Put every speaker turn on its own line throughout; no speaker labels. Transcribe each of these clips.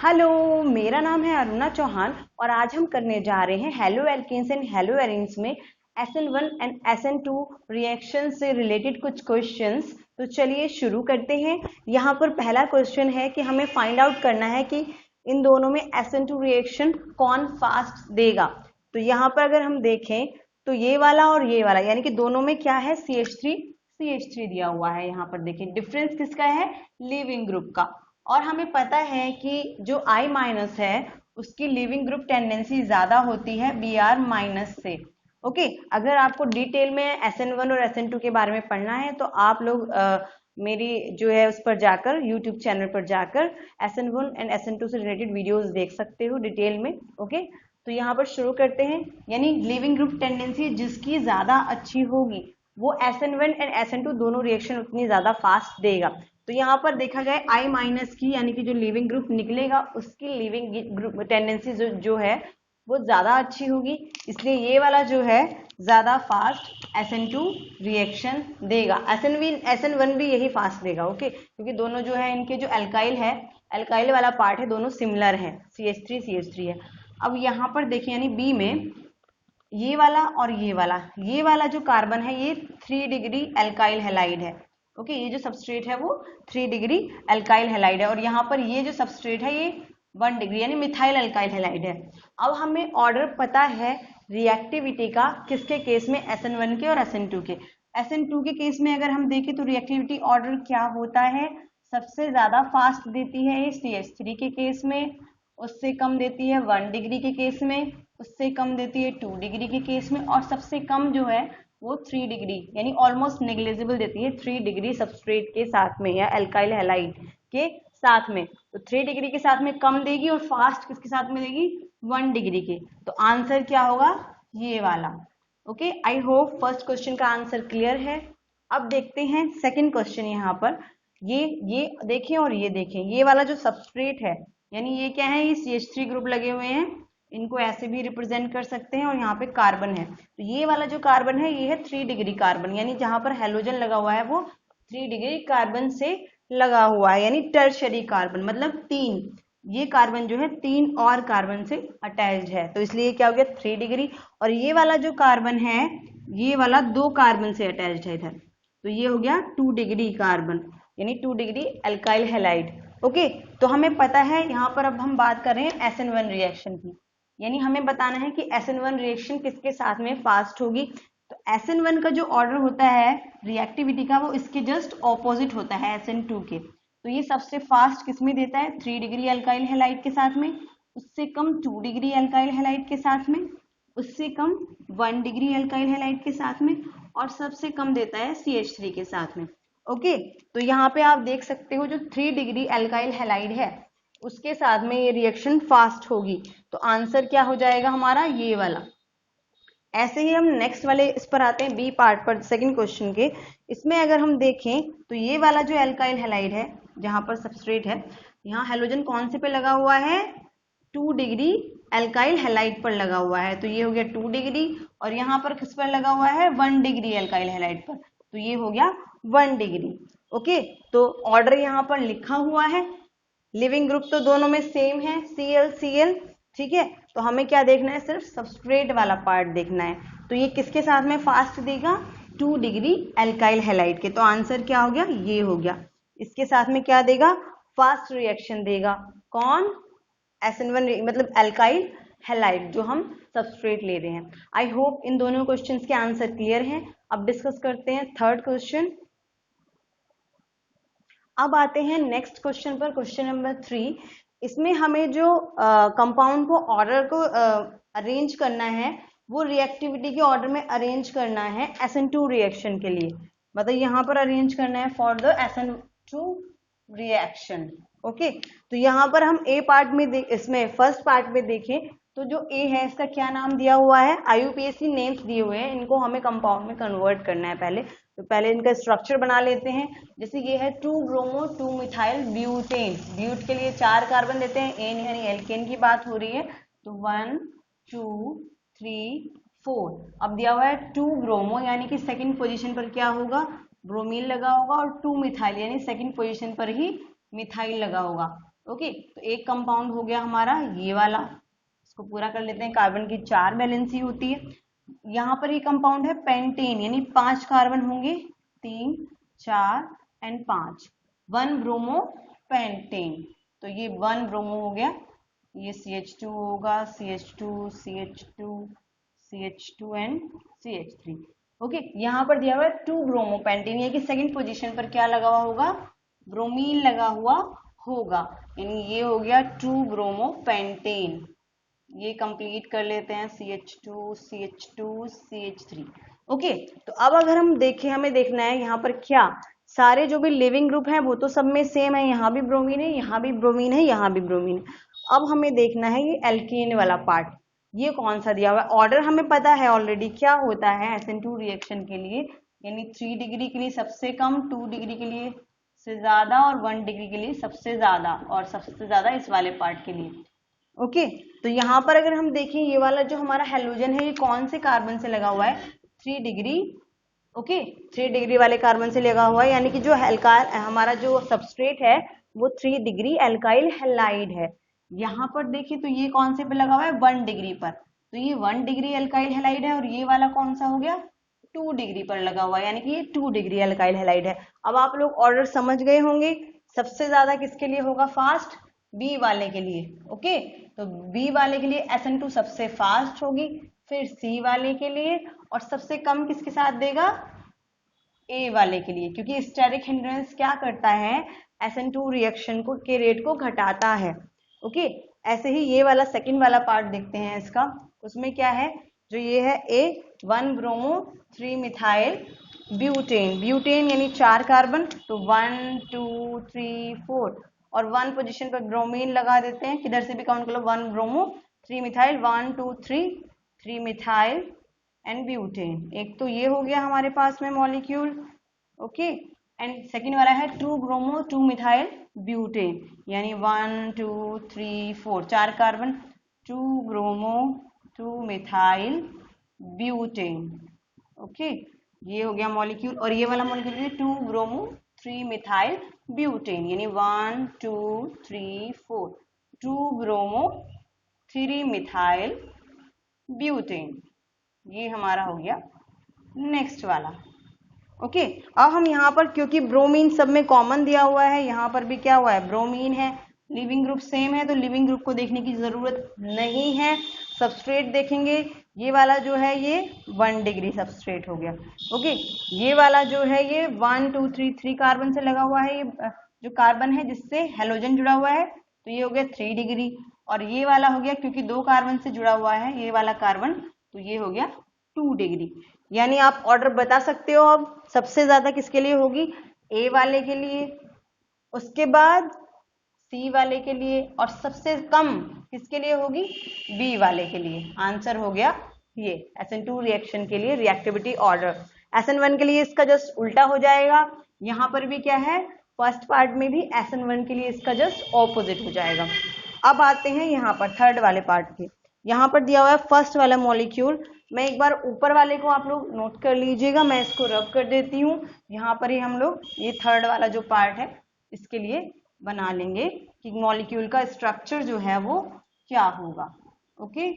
Hello, मेरा नाम है अरुणा चौहान और आज हम करने जा रहे हैं halo alkanes and halo arenes में SN1 एंड SN2 रिएक्शन से रिलेटेड कुछ क्वेश्चंस। तो चलिए शुरू करते हैं। यहाँ पर पहला क्वेश्चन है कि हमें फाइंड आउट करना है कि इन दोनों में SN2 रिएक्शन कौन फास्ट देगा। तो यहाँ पर अगर हम देखें तो ये वाला और ये वाला यानी कि दोनों में क्या है, CH3 दिया हुआ है। यहाँ पर देखिए डिफरेंस किसका है, लीविंग ग्रुप का। और हमें पता है कि जो I- है उसकी लीविंग ग्रुप टेंडेंसी ज्यादा होती है Br- से। ओके, अगर आपको डिटेल में SN1 और SN2 के बारे में पढ़ना है तो आप लोग मेरी जो है उस पर जाकर यूट्यूब चैनल पर जाकर SN1 एंड SN2 से रिलेटेड वीडियोस देख सकते हो डिटेल में। ओके, तो यहाँ पर शुरू करते हैं। यानी लीविंग ग्रुप टेंडेंसी जिसकी ज्यादा अच्छी होगी वो SN1 एंड SN2 दोनों रिएक्शन उतनी ज्यादा फास्ट देगा। तो यहाँ पर देखा जाए I- की यानी कि जो लीविंग ग्रुप निकलेगा उसकी लीविंग ग्रुप टेंडेंसी जो है वो ज्यादा अच्छी होगी, इसलिए ये वाला जो है ज्यादा फास्ट SN2 रिएक्शन देगा। SN1 भी यही फास्ट देगा। ओके, क्योंकि दोनों जो है इनके जो एल्काइल वाला पार्ट है दोनों सिमिलर है, CH3 है। अब यहाँ पर देखिए यानी बी में ये वाला और ये वाला जो कार्बन है ये 3 डिग्री एल्काइल हैलाइड है। ओके, ये जो सबस्ट्रेट है वो 3 डिग्री एल्काइल हैलाइड है और यहाँ पर ये जो सबस्ट्रेट है ये 1 डिग्री यानी मिथाइल एल्काइल हैलाइड है। अब हमें ऑर्डर पता है रिएक्टिविटी का, किसके केस में, SN1 के और SN2 के। SN2 के केस में अगर हम देखें तो रिएक्टिविटी ऑर्डर क्या होता है, सबसे ज्यादा फास्ट देती है ये CH3 के केस में, उससे कम देती है 1 डिग्री के केस में, उससे कम देती है 2 डिग्री के केस में, और सबसे कम जो है वो 3 डिग्री यानी ऑलमोस्ट नेग्लिजिबल देती है 3 डिग्री सबस्ट्रेट के साथ में या एल्काइल हैलाइड के साथ में। तो 3 डिग्री के साथ में कम देगी और फास्ट किसके साथ में देगी, 1 डिग्री के। तो आंसर क्या होगा, ये वाला। Okay, I hope first question का आंसर क्लियर है। अब देखते हैं सेकंड क्वेश्चन। यहाँ पर ये देखें और ये देखें, ये वाला जो सबस्ट्रेट है यानी ये क्या है, ये CH3 ग्रुप लगे हुए हैं, इनको ऐसे भी रिप्रेजेंट कर सकते हैं, और यहाँ पे कार्बन है। तो ये वाला जो कार्बन है ये है 3 डिग्री कार्बन, यानी जहां पर हेलोजन लगा हुआ है वो 3 डिग्री कार्बन से लगा हुआ है, यानी टर्शरी कार्बन मतलब 3। ये कार्बन जो है 3 और कार्बन से अटैच्ड है, तो इसलिए क्या हो गया 3 डिग्री। और ये वाला जो कार्बन है ये वाला 2 कार्बन से अटैच्ड है इधर, तो ये हो गया 2 डिग्री कार्बन यानी 2 डिग्री एल्काइल हैलाइड। ओके, तो हमें पता है यहाँ पर अब हम बात कर रहे हैं SN1 रिएक्शन की, यानी हमें बताना है कि SN1 रिएक्शन किसके साथ में फास्ट होगी। तो SN1 का जो ऑर्डर होता है रिएक्टिविटी का वो इसके जस्ट ऑपोजिट होता है SN2 के। तो ये सबसे फास्ट किसमें देता है, 3 डिग्री एल्काइल हैलाइड के साथ में, उससे कम 2 डिग्री एल्काइल हैलाइड के साथ में, उससे कम 1 डिग्री एल्काइल हैलाइड के साथ में, और सबसे कम देता है CH3 के साथ में। ओके, तो यहाँ पे आप देख सकते हो जो 3 डिग्री एल्काइल हैलाइड है उसके साथ में ये रिएक्शन फास्ट होगी। तो आंसर क्या हो जाएगा हमारा, ये वाला। ऐसे ही हम नेक्स्ट वाले इस पर आते हैं, बी पार्ट पर, सेकंड क्वेश्चन के। इसमें अगर हम देखें तो ये वाला जो एल्काइल हैलाइड है जहां पर सबस्ट्रेट है, यहाँ हेलोजन कौन से पे लगा हुआ है, 2 डिग्री एल्काइल हैलाइड पर लगा हुआ है, तो ये हो गया 2 डिग्री। और यहाँ पर किस पर लगा हुआ है, 1 डिग्री एल्काइल हैलाइड पर, तो ये हो गया 1 डिग्री। ओके, तो ऑर्डर यहाँ पर लिखा हुआ है, लिविंग ग्रुप तो दोनों में सेम है, Cl ठीक है। तो हमें क्या देखना है, सिर्फ सबस्ट्रेट वाला पार्ट देखना है। तो ये किसके साथ में फास्ट देगा, 2 डिग्री एल्काइल हैलाइड के। तो आंसर क्या हो गया, ये हो गया। इसके साथ में क्या देगा, फास्ट रिएक्शन देगा, कौन, SN1 मतलब एल्काइल हैलाइड जो हम सबस्ट्रेट ले रहे हैं। आई होप इन दोनों क्वेश्चंस के आंसर क्लियर हैं। अब डिस्कस करते हैं थर्ड क्वेश्चन। अब आते हैं नेक्स्ट क्वेश्चन पर, क्वेश्चन नंबर 3। इसमें हमें जो कंपाउंड को ऑर्डर को अरेंज करना है वो रिएक्टिविटी के ऑर्डर में अरेंज करना है SN2 रिएक्शन के लिए। मतलब यहाँ पर अरेंज करना है for the SN2 reaction. Okay, तो यहाँ पर हम ए पार्ट में इसमें फर्स्ट पार्ट में देखें तो जो ए है इसका क्या नाम दिया हुआ है, IUPAC नेम्स दिए हुए हैं, इनको हमें कंपाउंड में कन्वर्ट करना है पहले। तो पहले इनका स्ट्रक्चर बना लेते हैं। जैसे ये है 2 ब्रोमो 2 मिथाइल ब्यूटेन, ब्यूट के लिए 4 कार्बन देते हैं, एन यानी एल्केन की बात हो रही है, तो 1 2 3 4। अब दिया हुआ है 2 ब्रोमो यानी कि सेकंड पोजीशन पर क्या होगा, ब्रोमीन लगा होगा, और 2 मिथाइल यानी सेकंड पोजीशन पर ही मिथाइल लगा होगा। ओके, तो एक कंपाउंड हो गया हमारा ये वाला, इसको पूरा कर लेते हैं। कार्बन की 4 वैलेंसी होती है। यहाँ पर ये कंपाउंड है पेंटेन, यानी 5 कार्बन होंगे, 3, 4 एंड 5, 1 ब्रोमो पेंटेन। तो ये 1 ब्रोमो हो गया, ये CH2 होगा, CH2, CH2, CH2 and CH3। Okay, यहाँ पर दिया हुआ है 2 ब्रोमो पेंटेन, ये कि सेकंड पोजीशन पर क्या लगा हुआ होगा, ब्रोमीन लगा हुआ होगा, यानी ये हो गया 2 ब्रोमो पेंटेन। ये कंप्लीट कर लेते हैं, CH2, CH2, CH3। ओके, तो अब अगर हम देखें, हमें देखना है यहाँ पर क्या सारे जो भी लिविंग ग्रुप हैं वो तो सब में सेम है, यहाँ भी ब्रोमीन है, यहाँ भी ब्रोमीन है, यहाँ भी ब्रोमीन है। अब हमें देखना है ये एल्कीन वाला पार्ट, ये कौन सा दिया हुआ है। ऑर्डर हमें पता है ऑलरेडी क्या होता है SN2 रिएक्शन के लिए, यानी 3 डिग्री के लिए सबसे कम, 2 डिग्री के लिए से ज्यादा और 1 डिग्री के लिए सबसे ज्यादा, और सबसे ज्यादा इस वाले पार्ट के लिए। ओके, तो यहाँ पर अगर हम देखें ये वाला जो हमारा हेलोजन है ये कौन से कार्बन से लगा हुआ है, 3 डिग्री। ओके, 3 डिग्री वाले कार्बन से लगा हुआ है, यानी कि जो हमारा जो सबस्ट्रेट है वो 3 डिग्री एल्काइल हैलाइड है। यहाँ पर देखिए तो ये कौन से पे लगा हुआ है, 1 डिग्री पर, तो ये 1 डिग्री एल्काइल हैलाइड है, और ये वाला कौन सा हो गया, 2 डिग्री पर लगा हुआ है, यानी कि ये 2 डिग्री एल्काइल हैलाइड है। अब आप लोग ऑर्डर समझ गए होंगे, सबसे ज्यादा किसके लिए होगा फास्ट, बी वाले के लिए। ओके, तो बी वाले के लिए SN2 सबसे फास्ट होगी, फिर सी वाले के लिए, और सबसे कम किसके साथ देगा, ए वाले के लिए, क्योंकि स्टेरिक हिंड्रेंस क्या करता है, SN2 रिएक्शन को के रेट को घटाता है। ओके, ऐसे ही ये वाला सेकंड वाला पार्ट देखते हैं इसका, उसमें क्या है, जो ये है A1 bromo 3 methyl butane, butane यानी 4 कार्बन, तो 1 2 3 4, और 1 पोजीशन पर ब्रोमीन लगा देते हैं, किधर से भी काउंट कर लो, 1 bromo 3 methyl, 1 2 3 methyl and butane. एक तो ये हो गया हमारे पास में मॉलिक्यूल। ओके, एंड सेकेंड वाला है 2 ब्रोमो 2 मिथाइल ब्यूटेन, यानी 1 2 3 4, 4 carbon, 2 bromo 2 methyl butane. Okay, ये हो गया मॉलिक्यूल, और ये वाला मॉलिक्यूल है 2 ब्रोमो 3 मिथाइल ब्यूटेन, यानी 1 2 3 4, 2 ब्रोमो 3 मिथाइल ब्यूटेन। ये हमारा हो गया नेक्स्ट वाला। ओके, अब हम यहाँ पर, क्योंकि ब्रोमीन सब में कॉमन दिया हुआ है, यहाँ पर भी क्या हुआ है, ब्रोमीन है, लिविंग ग्रुप सेम है, तो लिविंग ग्रुप को देखने की जरूरत नहीं है। सबस्ट्रेट देखेंगे, ये वाला जो है ये 1 डिग्री सबस्ट्रेट हो गया। ओके, ये वाला जो है ये 1 2 3 कार्बन से लगा हुआ है, ये जो कार्बन है जिससे हेलोजन जुड़ा हुआ है, तो ये हो गया 3 डिग्री, और ये वाला हो गया क्योंकि 2 कार्बन से जुड़ा हुआ है ये वाला कार्बन, तो ये हो गया 2 डिग्री। यानी आप ऑर्डर बता सकते हो अब, सबसे ज्यादा किसके लिए होगी, ए वाले के लिए, उसके बाद सी वाले के लिए, और सबसे कम किसके लिए होगी, बी वाले के लिए। आंसर हो गया ये SN2 रिएक्शन के लिए रिएक्टिविटी ऑर्डर। SN1 के लिए इसका जस्ट उल्टा हो जाएगा, यहाँ पर भी क्या है, फर्स्ट पार्ट में भी SN1 के लिए इसका जस्ट ऑपोजिट हो जाएगा। अब आते हैं यहाँ पर थर्ड वाले पार्ट के, यहाँ पर दिया हुआ है फर्स्ट वाला मॉलिक्यूल। मैं एक बार ऊपर वाले को आप लोग नोट कर लीजिएगा, मैं इसको रब कर देती हूँ। यहाँ पर ही हम लोग ये थर्ड वाला जो पार्ट है इसके लिए बना लेंगे कि मॉलिक्यूल का स्ट्रक्चर जो है वो क्या होगा। ओके,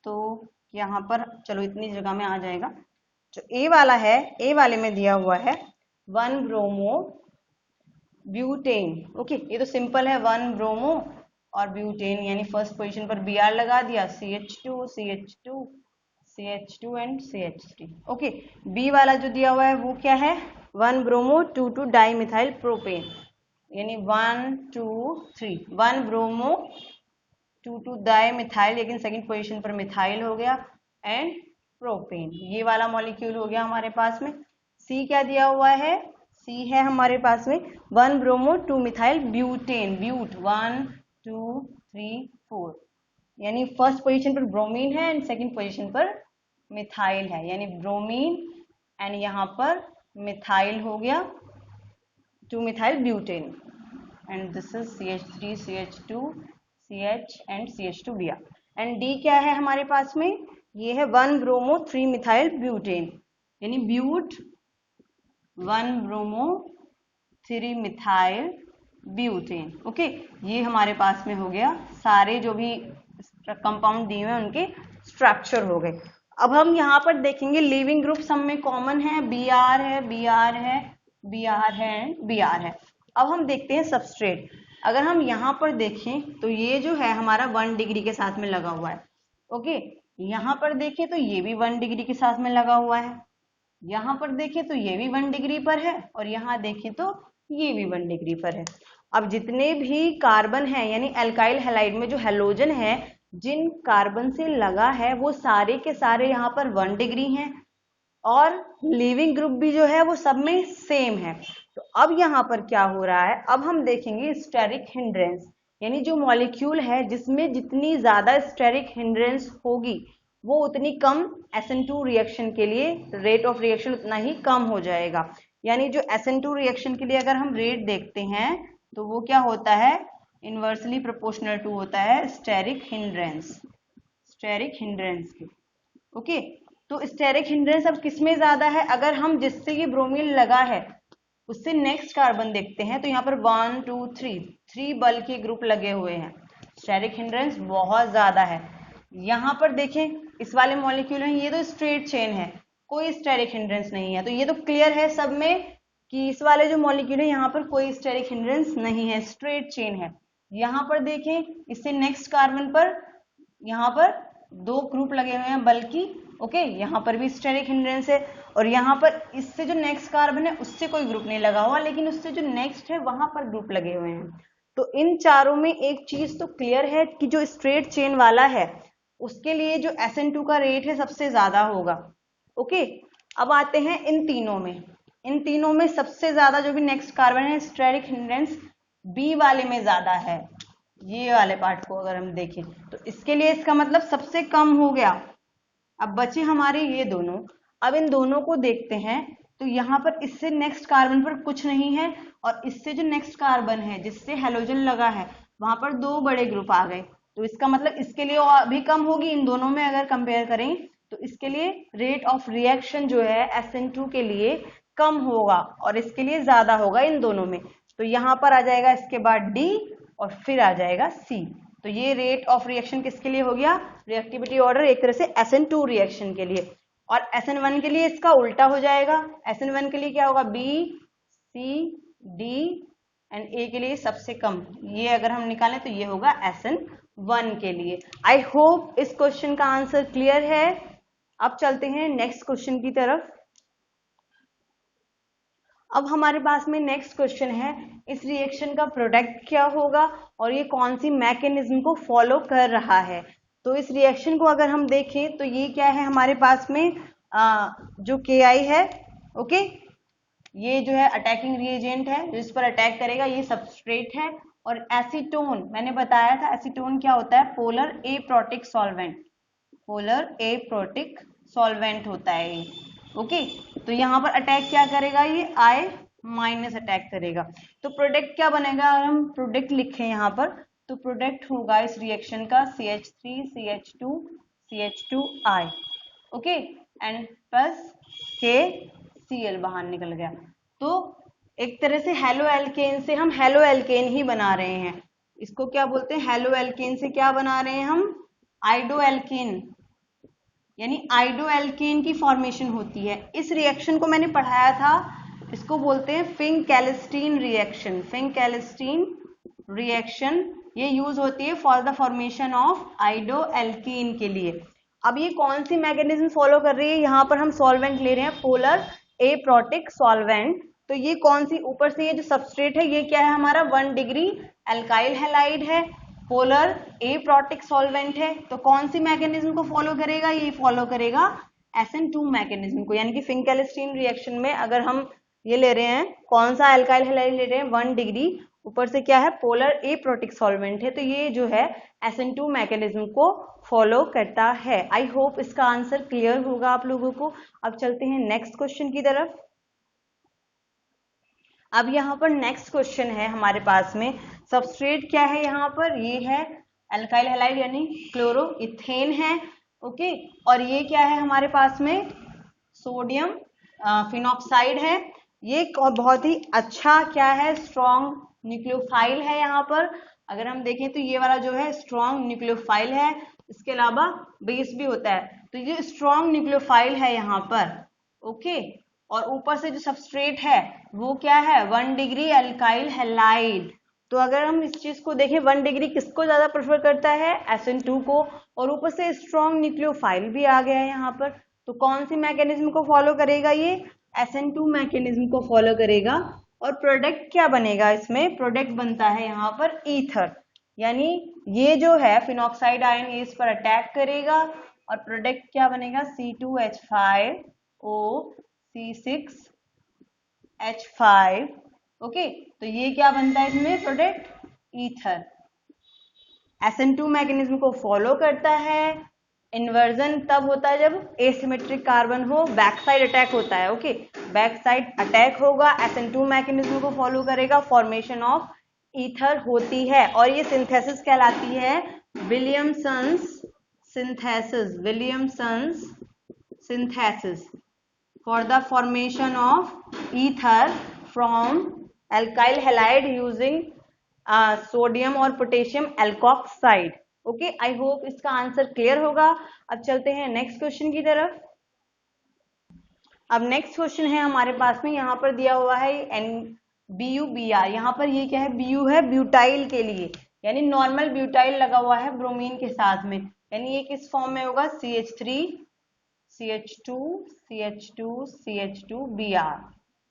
तो यहाँ पर चलो इतनी जगह में आ जाएगा। जो ए वाला है, ए वाले में दिया हुआ है 1 ब्रोमो ब्यूटेन। ओके, ये तो सिंपल है, 1 ब्रोमो और ब्यूटेन, यानी फर्स्ट पोजीशन पर Br लगा दिया, CH2 CH2 CH2 and CH3। Okay, B वाला जो दिया हुआ है वो क्या है, 1 ब्रोमो 2 2 डाइमिथाइल प्रोपेन, यानी 1 2 3, 1 ब्रोमो 2 2 डाइमिथाइल, लेकिन सेकंड पोजीशन पर मिथाइल हो गया, एंड प्रोपेन। ये वाला मॉलिक्यूल हो गया हमारे पास में। सी क्या दिया हुआ है, सी है हमारे पास में 1 ब्रोमो 2 मिथाइल ब्यूटेन, ब्यूट 1 2 3 4, यानी फर्स्ट पोजीशन पर ब्रोमीन है एंड सेकंड पोजीशन पर मिथाइल है, यानी ब्रोमीन एंड यहाँ पर मिथाइल हो गया, 2 methyl butane, and this is CH3 CH2 CH and CH2Br। And D क्या है हमारे पास में, ये है 1 ब्रोमो 3 मिथाइल ब्यूटेन, यानी but 1 bromo 3 methyl butane. Okay, ये हमारे पास में हो गया सारे जो भी कंपाउंड दिए हुए हैं उनके स्ट्रक्चर हो गए। अब हम यहाँ पर देखेंगे लिविंग ग्रुप सब में कॉमन है, Br है, Br है, Br है एंड Br है। अब हम देखते हैं सबस्ट्रेट। अगर हम यहाँ पर देखें तो ये जो है हमारा 1 डिग्री के साथ में लगा हुआ है। ओके, यहाँ पर देखें तो ये भी 1 डिग्री के साथ में लगा हुआ है, यहाँ पर देखें तो ये भी 1 डिग्री पर है और यहाँ देखें तो ये भी 1 डिग्री पर है। अब जितने भी कार्बन है यानी एल्काइल हैलाइड में जो हैलोजन है जिन कार्बन से लगा है वो सारे के सारे यहाँ पर 1 डिग्री हैं और लिविंग ग्रुप भी जो है वो सब में सेम है। तो अब यहाँ पर क्या हो रहा है, अब हम देखेंगे स्टेरिक हिंड्रेंस, यानी जो मॉलिक्यूल है जिसमें जितनी ज्यादा स्टेरिक हिंड्रेंस होगी वो उतनी कम SN2 रिएक्शन के लिए रेट ऑफ रिएक्शन उतना ही कम हो जाएगा। यानी जो SN2 रिएक्शन के लिए अगर हम रेट देखते हैं तो वो क्या होता है, इनवर्सली प्रोपोर्शनल टू होता है स्टेरिक हिंड्रेंस के। ओके, तो स्टेरिक हिंड्रेंस अब किसमें ज्यादा है, अगर हम जिससे ये ब्रोमीन लगा है उससे नेक्स्ट कार्बन देखते हैं तो यहाँ पर 1 2 3 बल के ग्रुप लगे हुए हैं, स्टेरिक हिंड्रेंस बहुत ज्यादा है। यहाँ पर देखें इस वाले मॉलिक्यूल में ये तो स्ट्रेट चेन है, कोई स्टेरिक हिंड्रेंस नहीं है, तो ये तो क्लियर है सब में कि इस वाले जो मॉलिक्यूल है यहाँ पर कोई स्टेरिक हिंड्रेंस नहीं है, स्ट्रेट चेन है। यहाँ पर देखें इससे नेक्स्ट कार्बन पर यहाँ पर 2 ग्रुप लगे हुए हैं बल्कि, ओके, यहाँ पर भी स्टेरिक हिंड्रेंस है और यहाँ पर इससे जो नेक्स्ट कार्बन है उससे कोई ग्रुप नहीं लगा हुआ लेकिन उससे जो नेक्स्ट है वहां पर ग्रुप लगे हुए हैं। तो इन चारों में एक चीज तो क्लियर है कि जो स्ट्रेट चेन वाला है उसके लिए जो SN2 का रेट है सबसे ज्यादा होगा। ओके, अब आते हैं इन तीनों में सबसे ज्यादा जो भी नेक्स्ट कार्बन है स्टेरिक हिंड्रेंस बी वाले में ज्यादा है। ये वाले पार्ट को अगर हम देखें तो इसके लिए इसका मतलब सबसे कम हो गया। अब बचे हमारे ये दोनों, अब इन दोनों को देखते हैं तो यहाँ पर इससे नेक्स्ट कार्बन पर कुछ नहीं है और इससे जो नेक्स्ट कार्बन है जिससे हेलोजन लगा है वहां पर 2 बड़े ग्रुप आ गए, तो इसका मतलब इसके लिए भी कम होगी। इन दोनों में अगर कंपेयर करें तो इसके लिए रेट ऑफ रिएक्शन जो है SN2 के लिए कम होगा और इसके लिए ज्यादा होगा इन दोनों में। तो यहाँ पर आ जाएगा इसके बाद D और फिर आ जाएगा C। तो ये रेट ऑफ रिएक्शन किसके लिए हो गया, रिएक्टिविटी ऑर्डर एक तरह से SN2 रिएक्शन के लिए। और SN1 के लिए इसका उल्टा हो जाएगा, SN1 के लिए क्या होगा, B C D and A के लिए सबसे कम, ये अगर हम निकालें तो ये होगा SN1 के लिए। आई होप इस क्वेश्चन का आंसर क्लियर है। अब चलते हैं नेक्स्ट क्वेश्चन की तरफ। अब हमारे पास में नेक्स्ट क्वेश्चन है, इस रिएक्शन का प्रोडक्ट क्या होगा और ये कौन सी मैकेनिज्म को फॉलो कर रहा है। तो इस रिएक्शन को अगर हम देखें तो ये क्या है हमारे पास में जो Ki है, ओके, ये जो है अटैकिंग रिएजेंट है जो इस पर अटैक करेगा, ये सबस्ट्रेट है। और एसीटोन, मैंने बताया था एसीटोन क्या होता है, पोलर एप्रोटिक सॉल्वेंट होता है ये। ओके, तो यहाँ पर अटैक क्या करेगा, ये I- अटैक करेगा। तो प्रोडक्ट क्या बनेगा, अगर हम प्रोडक्ट लिखें यहाँ पर तो प्रोडक्ट होगा इस रिएक्शन का CH3CH2CH2I, okay, and plus KCl बाहर निकल गया। तो एक तरह से हेलो एल्केन से हम हेलो एल्केन ही बना रहे हैं। इसको क्या बोलते हैं, हेलो एल्केन से क्या बना रहे हैं हम, आइडो एल्केन, यानी आइडो एल्केन की फॉर्मेशन होती है। इस रिएक्शन को मैंने पढ़ाया था, इसको बोलते हैं फिंक-कैल्स्टीन रिएक्शन। ये यूज होती है for the formation of आइडो alkene के लिए। अब ये कौन सी मैकेनिज्म फॉलो कर रही है, यहाँ पर हम सॉल्वेंट ले रहे हैं पोलर एप्रोटिक सॉल्वेंट। तो ये कौन सी, ऊपर से ये जो सबस्ट्रेट है ये क्या है हमारा 1 डिग्री एल्काइल हैलाइड है, पोलर एप्रोटिक सॉल्वेंट है। तो कौन सी मैकेनिज्म को फॉलो करेगा, ये फॉलो करेगा SN2 मैकेनिज्म को। यानी कि फिंक-कैल्स्टीन रिएक्शन में अगर हम ये ले रहे हैं, कौन सा एल्काइल हैलाइड ले रहे हैं 1 डिग्री, ऊपर से क्या है पोलर एप्रोटिक सॉल्वेंट है, तो ये जो है SN2 मैकेनिज्म को फॉलो करता है। आई होप इसका आंसर क्लियर होगा आप लोगों को। अब चलते हैं नेक्स्ट क्वेश्चन की तरफ। अब यहाँ पर नेक्स्ट क्वेश्चन है हमारे पास में, सबस्ट्रेट क्या है यहाँ पर, ये है एल्काइल हैलाइड यानी क्लोरोइथेन है, ओके, और ये क्या है हमारे पास में सोडियम फिनॉक्साइड है। ये बहुत ही अच्छा क्या है, स्ट्रॉन्ग न्यूक्लियोफाइल है यहाँ पर। अगर हम देखें तो ये वाला जो है स्ट्रॉन्ग न्यूक्लियोफाइल है, इसके अलावा बेस भी होता है, तो ये स्ट्रॉन्ग न्यूक्लियोफाइल है यहाँ पर। ओके, और ऊपर से जो सबस्ट्रेट है वो क्या है, 1 डिग्री अल्काइल हैलाइड। तो अगर हम इस चीज को देखें 1 डिग्री किसको ज्यादा प्रेफर करता है, SN2 को, और ऊपर से स्ट्रॉन्ग न्यूक्लियोफाइल भी आ गया है यहाँ पर। तो कौन सी मैकेनिज्म को फॉलो करेगा, ये SN2 मैकेनिज्म को फॉलो करेगा। और प्रोडक्ट क्या बनेगा, इसमें प्रोडक्ट बनता है यहाँ पर ईथर, यानी ये जो है फिनॉक्साइड आयन ये इस पर अटैक करेगा और प्रोडक्ट क्या बनेगा, C2H5O C6H5। ओके, तो ये क्या बनता है इसमें प्रोडक्ट, ईथर। SN2 मैकेनिज्म को फॉलो करता है। इन्वर्जन तब होता है जब एसिमेट्रिक कार्बन हो, बैक साइड अटैक होता है। ओके, बैक साइड अटैक होगा, SN2 मैकेनिज्म को फॉलो करेगा, फॉर्मेशन ऑफ ईथर होती है और ये सिंथेसिस कहलाती है Williamson's synthesis. Williamson's synthesis for the formation of ether from alkyl halide using sodium और potassium alkoxide। ओके, आई होप इसका आंसर क्लियर होगा। अब चलते हैं नेक्स्ट क्वेश्चन की तरफ। अब नेक्स्ट क्वेश्चन है हमारे पास में, यहाँ पर दिया हुआ है BuBr। यहाँ पर ये क्या है, Bu है ब्यूटाइल के लिए, यानी नॉर्मल ब्यूटाइल लगा हुआ है ब्रोमीन के साथ में, यानी ये किस फॉर्म में होगा, CH3 CH2 CH2 CH2 Br।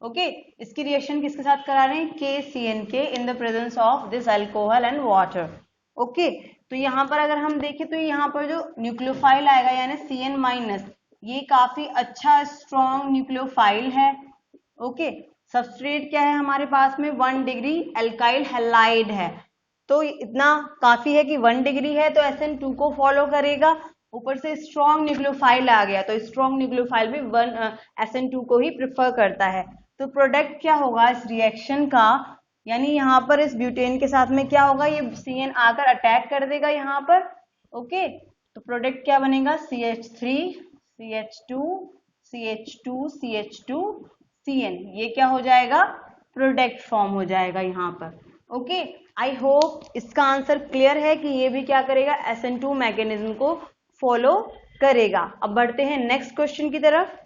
Okay, इसकी रिएक्शन किसके साथ करा रहे हैं, KCN के in the presence of this alcohol and water. Okay, तो यहाँ पर अगर हम देखें तो यहाँ पर जो न्यूक्लियोफाइल आएगा यानी CN-, ये काफी अच्छा स्ट्रॉन्ग न्यूक्लियोफाइल है। ओके, सबस्ट्रेट क्या है हमारे पास में, 1 डिग्री अल्काइल हैलाइड है, तो इतना काफी है कि 1 डिग्री है तो SN2 को फॉलो करेगा। ऊपर से स्ट्रॉन्ग न्यूक्लियोफाइल आ गया तो स्ट्रॉन्ग न्यूक्लियोफाइल भी SN2 को ही प्रेफर करता है। तो प्रोडक्ट क्या होगा इस रिएक्शन का, यानी यहाँ पर इस ब्यूटेन के साथ में क्या होगा, ये CN आकर अटैक कर देगा यहाँ पर। ओके, तो प्रोडक्ट क्या बनेगा, CH3 CH2 CH2 CH2 CN, ये क्या हो जाएगा, प्रोडक्ट फॉर्म हो जाएगा यहाँ पर। ओके, आई होप इसका आंसर क्लियर है कि ये भी क्या करेगा, SN2 मैकेनिज्म को फॉलो करेगा। अब बढ़ते हैं नेक्स्ट क्वेश्चन की तरफ।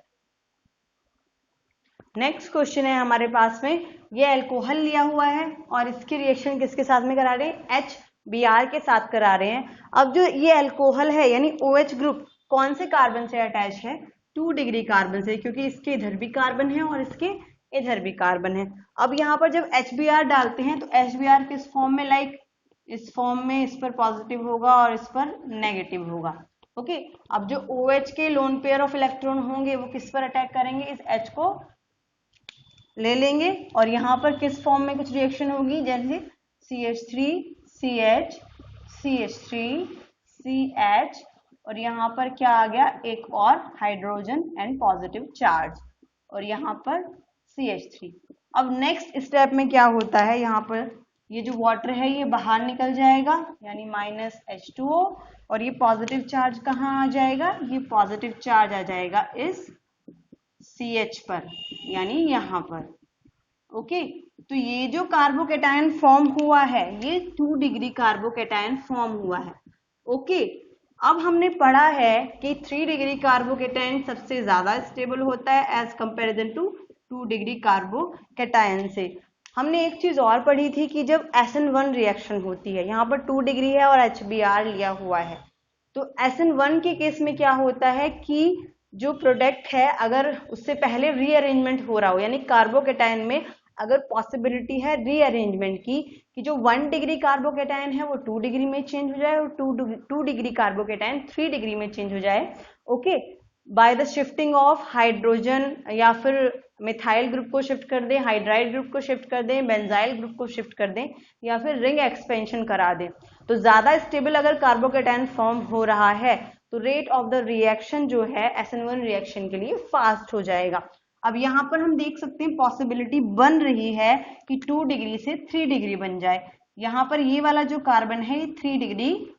नेक्स्ट क्वेश्चन है हमारे पास में, ये अल्कोहल लिया हुआ है और इसकी रिएक्शन किसके साथ में करा रहे हैं, HBr के साथ करा रहे हैं। अब जो ये अल्कोहल है यानी OH ग्रुप कौन से कार्बन से अटैच है, 2 डिग्री कार्बन से, क्योंकि इसके इधर भी कार्बन है और इसके इधर भी कार्बन है। अब यहाँ पर जब HBr डालते हैं तो HBr किस फॉर्म में, लाइक इस फॉर्म में, इस पर पॉजिटिव होगा और इस पर नेगेटिव होगा। ओके, अब जो OH के लोन पेयर ऑफ इलेक्ट्रॉन होंगे वो किस पर अटैक करेंगे, इस H को ले लेंगे और यहाँ पर किस फॉर्म में कुछ रिएक्शन होगी, जैसे CH3 CH CH3 CH और यहाँ पर क्या आ गया, एक और हाइड्रोजन एंड पॉजिटिव चार्ज और यहाँ पर CH3। अब नेक्स्ट स्टेप में क्या होता है, यहाँ पर ये जो वाटर है ये बाहर निकल जाएगा यानी -H2O और ये पॉजिटिव चार्ज कहाँ आ जाएगा, ये पॉजिटिव चार्ज आ जाएगा इस CH पर यानी यहाँ पर। ओके, तो ये जो कार्बोकेटायन फॉर्म हुआ है ये 2 डिग्री कार्बोकेटायन फॉर्म हुआ है। ओके, अब हमने पढ़ा है कि 3 डिग्री कार्बोकेटायन सबसे ज्यादा स्टेबल होता है as comparison to 2 degree carbocation से। हमने एक चीज और पढ़ी थी कि जब SN1 रिएक्शन होती है, यहाँ पर 2 डिग्री है और HBr लिया हुआ है, तो SN1 के केस में क्या होता है कि जो प्रोडक्ट है अगर उससे पहले रीअरेंजमेंट हो रहा हो, यानी कार्बोकेटायन में अगर पॉसिबिलिटी है रीअरेंजमेंट की, कि जो 1 डिग्री कार्बोकेटायन है वो 2 डिग्री में चेंज हो जाए और 2 डिग्री कार्बोकेटायन 3 डिग्री में चेंज हो जाए। Okay, by the shifting of hydrogen, या फिर मिथाइल ग्रुप को शिफ्ट कर दें, हाइड्राइड ग्रुप को शिफ्ट कर दें, बेंजाइल ग्रुप को शिफ्ट कर दें, या फिर रिंग एक्सपेंशन करा दें। तो ज्यादा स्टेबल अगर कार्बोकेटायन फॉर्म हो रहा है तो रेट ऑफ द रिएक्शन जो है SN1 रिएक्शन के लिए फास्ट हो जाएगा। अब यहाँ पर हम देख सकते हैं पॉसिबिलिटी बन रही है कि 2 डिग्री से 3 डिग्री बन जाए। यहाँ पर ये वाला जो कार्बन है ये 3 डिग्री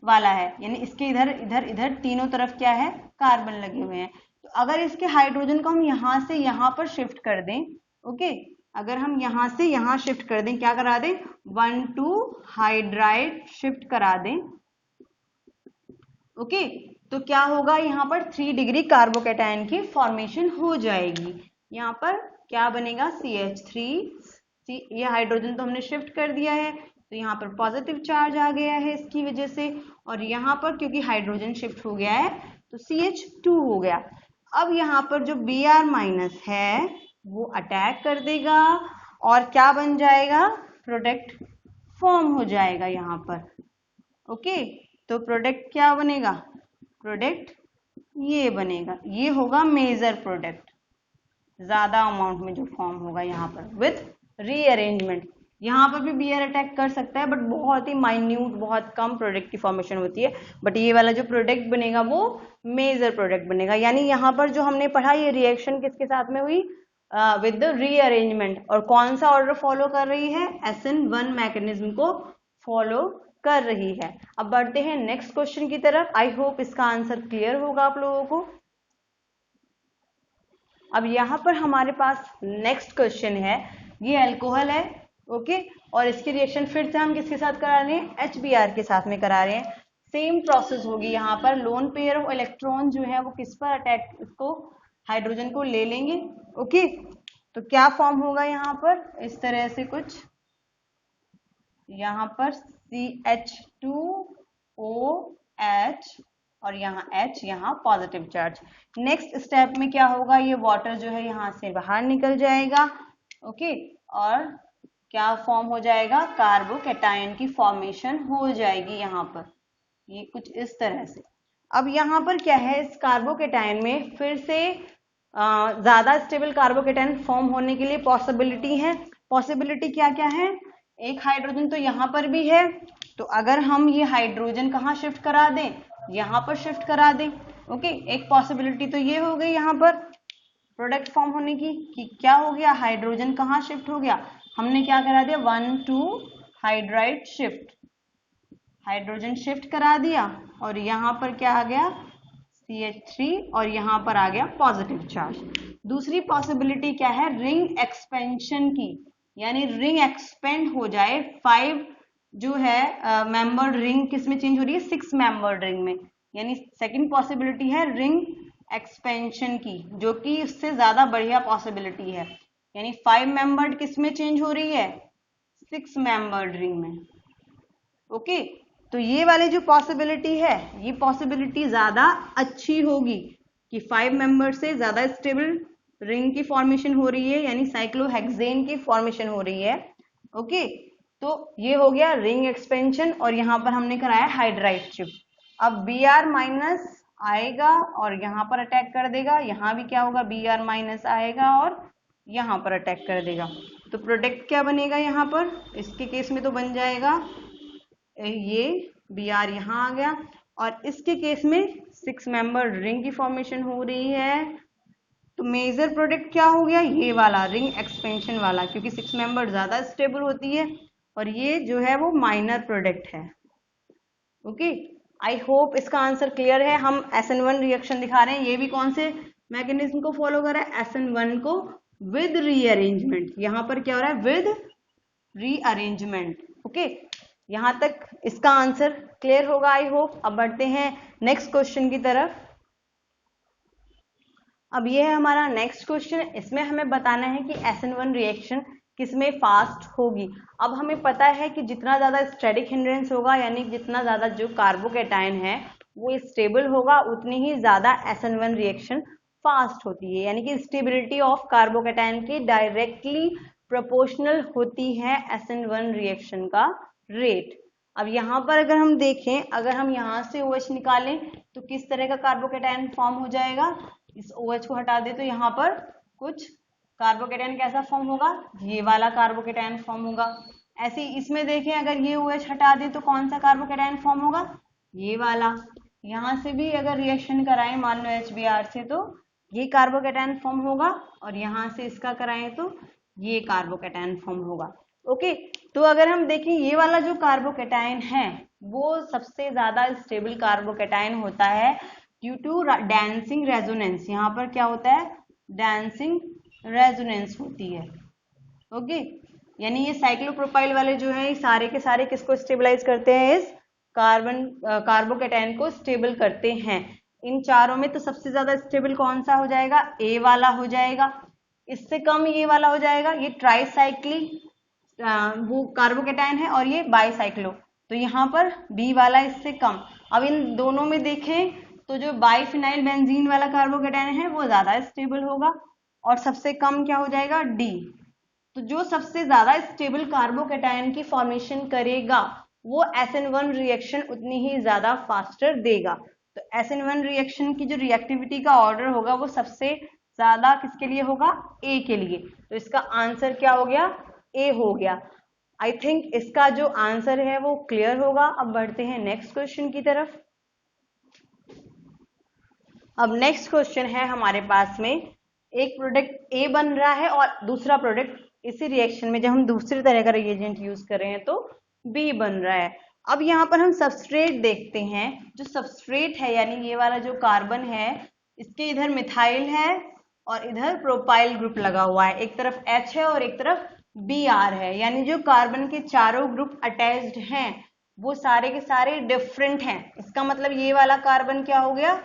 वाला है, यानी इसके इधर इधर इधर तीनों तरफ क्या है, कार्बन लगे हुए हैं। तो अगर इसके हाइड्रोजन को हम यहाँ से यहाँ पर शिफ्ट कर दें, ओके, अगर हम यहाँ से यहाँ शिफ्ट कर दें, क्या करा दें, 1,2 हाइड्राइड शिफ्ट करा दें, ओके, तो क्या होगा, यहाँ पर 3 डिग्री कार्बोकैटायन की फॉर्मेशन हो जाएगी। यहाँ पर क्या बनेगा, CH3, ये हाइड्रोजन तो हमने शिफ्ट कर दिया है, तो यहाँ पर पॉजिटिव चार्ज आ गया है इसकी वजह से, और यहाँ पर क्योंकि हाइड्रोजन शिफ्ट हो गया है तो CH2 हो गया। अब यहाँ पर जो Br माइनस है वो अटैक कर देगा और क्या बन जाएगा, प्रोडक्ट फॉर्म हो जाएगा यहाँ पर, ओके। तो प्रोडक्ट क्या बनेगा, प्रोडक्ट ये बनेगा, ये होगा मेजर प्रोडक्ट, ज्यादा अमाउंट में जो फॉर्म होगा यहाँ पर विथ रीअरेंजमेंट। यहाँ पर भी Br अटैक कर सकता है बट बहुत ही माइन्यूट, बहुत कम प्रोडक्ट की फॉर्मेशन होती है, बट ये वाला जो प्रोडक्ट बनेगा वो मेजर प्रोडक्ट बनेगा। यानी यहाँ पर जो हमने पढ़ा ये रिएक्शन किसके साथ में हुई, विद द रीअरेंजमेंट, और कौन सा ऑर्डर फॉलो कर रही है, SN1 मैकेनिज्म को फॉलो कर रही है। अब बढ़ते हैं नेक्स्ट क्वेश्चन की तरफ। आई होप इसका आंसर क्लियर होगा आप लोगों को। अब यहाँ पर हमारे पास नेक्स्ट क्वेश्चन है, ये अल्कोहल है, ओके, और इसकी रिएक्शन फिर से हम किसके साथ करा रहे हैं, HBr के साथ में करा रहे हैं। सेम प्रोसेस होगी यहाँ पर, लोन पेयर ऑफ इलेक्ट्रॉन जो है वो किस पर अटैक, इसको हाइड्रोजन को ले लेंगे, ओके। तो क्या फॉर्म होगा यहाँ पर, इस तरह से कुछ, यहाँ पर CH2OH और यहाँ H, यहाँ पॉजिटिव चार्ज। नेक्स्ट स्टेप में क्या होगा, ये वाटर जो है यहाँ से बाहर निकल जाएगा, ओके, और क्या फॉर्म हो जाएगा, कार्बोकैटायन की फॉर्मेशन हो जाएगी यहाँ पर, ये कुछ इस तरह से। अब यहाँ पर क्या है, इस कार्बोकैटायन में फिर से ज्यादा स्टेबल कार्बोकैटायन फॉर्म होने के लिए पॉसिबिलिटी है। पॉसिबिलिटी क्या क्या है, एक हाइड्रोजन तो यहाँ पर भी है, तो अगर हम ये हाइड्रोजन कहाँ शिफ्ट करा दें, यहाँ पर शिफ्ट करा दें, ओके। एक पॉसिबिलिटी तो ये हो गई यहाँ पर प्रोडक्ट फॉर्म होने की, कि क्या हो गया, हाइड्रोजन कहाँ शिफ्ट हो गया, हमने क्या करा दिया, 1,2 हाइड्राइड शिफ्ट, हाइड्रोजन शिफ्ट करा दिया, और यहाँ पर क्या आ गया, CH3, और यहाँ पर आ गया पॉजिटिव चार्ज। दूसरी पॉसिबिलिटी क्या है, रिंग एक्सपेंशन की, यानी रिंग एक्सपेंड हो जाए, 5 जो है मेंबर्ड रिंग किस में चेंज हो रही है, 6 मेंबर्ड रिंग में, यानी सेकंड पॉसिबिलिटी है रिंग एक्सपेंशन की, जो कि उससे ज्यादा बढ़िया पॉसिबिलिटी है, यानी 5 मेंबर्ड किस में चेंज हो रही है, 6 मेंबर्ड रिंग में, ओके। तो ये वाली जो पॉसिबिलिटी है, ये पॉसिबिलिटी ज्यादा अच्छी होगी कि 5 मेंबर से ज्यादा स्टेबल रिंग की फॉर्मेशन हो रही है, यानी साइक्लोहेक्सेन की फॉर्मेशन हो रही है, ओके। तो ये हो गया रिंग एक्सपेंशन, और यहाँ पर हमने कराया हाइड्राइड शिफ्ट। अब Br माइनस आएगा और यहाँ पर अटैक कर देगा, यहाँ भी क्या होगा, Br माइनस आएगा और यहाँ पर अटैक कर देगा। तो प्रोडक्ट क्या बनेगा यहाँ पर, इसके केस में तो बन जाएगा ये Br यहाँ आ गया, और इसके केस में 6 मेंबर रिंग की फॉर्मेशन हो रही है, तो मेजर प्रोडक्ट क्या हो गया, ये वाला रिंग एक्सपेंशन वाला, क्योंकि 6 मेंबर ज्यादा स्टेबल होती है, और ये जो है वो माइनर प्रोडक्ट है, ओके। आई होप इसका आंसर क्लियर है। हम SN1 रिएक्शन दिखा रहे हैं, ये भी कौन से मैकेनिज्म को फॉलो कर रहा है, SN1 को विद रीअरेंजमेंट। यहाँ पर क्या हो रहा है, विद रीअरेंजमेंट, ओके। यहाँ तक इसका आंसर क्लियर होगा आई होप। अब बढ़ते हैं नेक्स्ट क्वेश्चन की तरफ। अब ये है हमारा नेक्स्ट क्वेश्चन, इसमें हमें बताना है कि SN1 रिएक्शन किसमें फास्ट होगी। अब हमें पता है कि जितना ज्यादा स्टैटिक हिंड्रेंस होगा, यानी जितना ज्यादा जो कार्बोकैटायन है वो स्टेबल होगा, उतनी ही ज्यादा SN1 रिएक्शन फास्ट होती है, यानी कि स्टेबिलिटी ऑफ कार्बोकैटायन की डायरेक्टली प्रोपोर्शनल होती है SN1 रिएक्शन का रेट। अब यहाँ पर अगर हम देखें, अगर हम यहाँ से OH निकालें तो किस तरह का कार्बोकैटायन फॉर्म हो जाएगा, इस OH को हटा दे तो यहाँ पर कुछ कार्बोकैटायन कैसा फॉर्म होगा, ये वाला कार्बोकैटायन फॉर्म होगा। ऐसे इसमें देखें, अगर ये OH हटा दे तो कौन सा कार्बोकैटायन फॉर्म होगा, ये वाला। यहाँ से भी अगर रिएक्शन कराएं मान लो HBr से, तो ये कार्बोकैटायन फॉर्म होगा, और यहाँ से इसका कराएं तो ये कार्बोकैटायन फॉर्म होगा, ओके। तो अगर हम देखें, ये वाला जो कार्बोकैटायन है वो सबसे ज्यादा स्टेबल कार्बोकैटायन होता है ड्यू टू डांसिंग रेजोनेंस। यहाँ पर क्या होता है, डांसिंग रेजोनेंस होती है, ओके, यानी ये साइक्लोप्रोपाइल वाले जो है सारे के सारे किसको स्टेबलाइज करते हैं, इस कार्बोकेटायन को स्टेबल करते हैं। इन चारों में तो सबसे ज्यादा स्टेबल कौन सा हो जाएगा, ए वाला हो जाएगा, इससे कम ये वाला हो जाएगा, ये ट्राईसाइक्ली वो कार्बोकेटायन है, और ये बाईसाइक्लो, तो यहाँ पर बी वाला इससे कम। अब इन दोनों में देखें तो जो बाईफिनाइल बेंजीन वाला कार्बोकेटायन है वो ज्यादा स्टेबल होगा, और सबसे कम क्या हो जाएगा, डी। तो जो सबसे ज्यादा स्टेबल कार्बोकेटायन की फॉर्मेशन करेगा वो SN1 रिएक्शन उतनी ही ज्यादा फास्टर देगा। तो SN1 रिएक्शन की जो रिएक्टिविटी का ऑर्डर होगा वो सबसे ज्यादा किसके लिए होगा, ए के लिए। तो इसका आंसर क्या हो गया, ए हो गया। आई थिंक इसका जो आंसर है वो क्लियर होगा। अब बढ़ते हैं नेक्स्ट क्वेश्चन की तरफ। अब नेक्स्ट क्वेश्चन है हमारे पास में, एक प्रोडक्ट ए बन रहा है और दूसरा प्रोडक्ट इसी रिएक्शन में जब हम दूसरी तरह का रिएजेंट यूज कर रहे हैं तो बी बन रहा है। अब यहाँ पर हम सबस्ट्रेट देखते हैं, जो सबस्ट्रेट है यानी ये वाला जो कार्बन है इसके इधर मिथाइल है और इधर प्रोपाइल ग्रुप लगा हुआ है, एक तरफ H है और एक तरफ Br है, यानी जो कार्बन के चारों ग्रुप अटैच्ड हैं वो सारे के सारे डिफरेंट हैं। इसका मतलब ये वाला कार्बन क्या हो गया,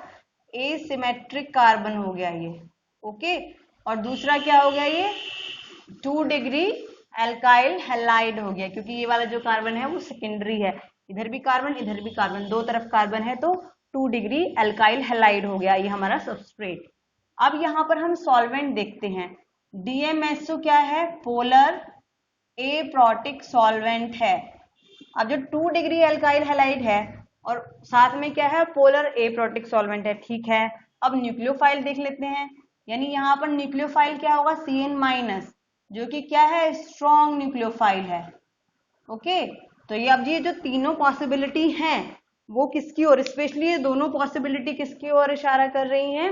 एसिमेट्रिक कार्बन हो गया ये, ओके। और दूसरा क्या हो गया, ये 2 डिग्री एल्काइल हैलाइड हो गया, क्योंकि ये वाला जो कार्बन है वो सेकेंडरी है, इधर भी कार्बन इधर भी कार्बन, दो तरफ कार्बन है, तो 2 डिग्री एल्काइल हैलाइड हो गया ये हमारा सबस्ट्रेट। अब यहाँ पर हम सॉल्वेंट देखते हैं, DMSO क्या है, पोलर एप्रोटिक सॉल्वेंट है। अब जो 2 डिग्री एल्काइल हैलाइड है और साथ में क्या है, पोलर एप्रोटिक सॉल्वेंट है, ठीक है। अब न्यूक्लियोफाइल देख लेते हैं, यानी यहाँ पर न्यूक्लियोफाइल क्या होगा, CN-, जो कि क्या है, स्ट्रॉन्ग न्यूक्लियोफाइल है, ओके। तो ये अब ये जो तीनों पॉसिबिलिटी हैं वो किसकी ओर, स्पेशली ये दोनों पॉसिबिलिटी किसकी ओर इशारा कर रही हैं,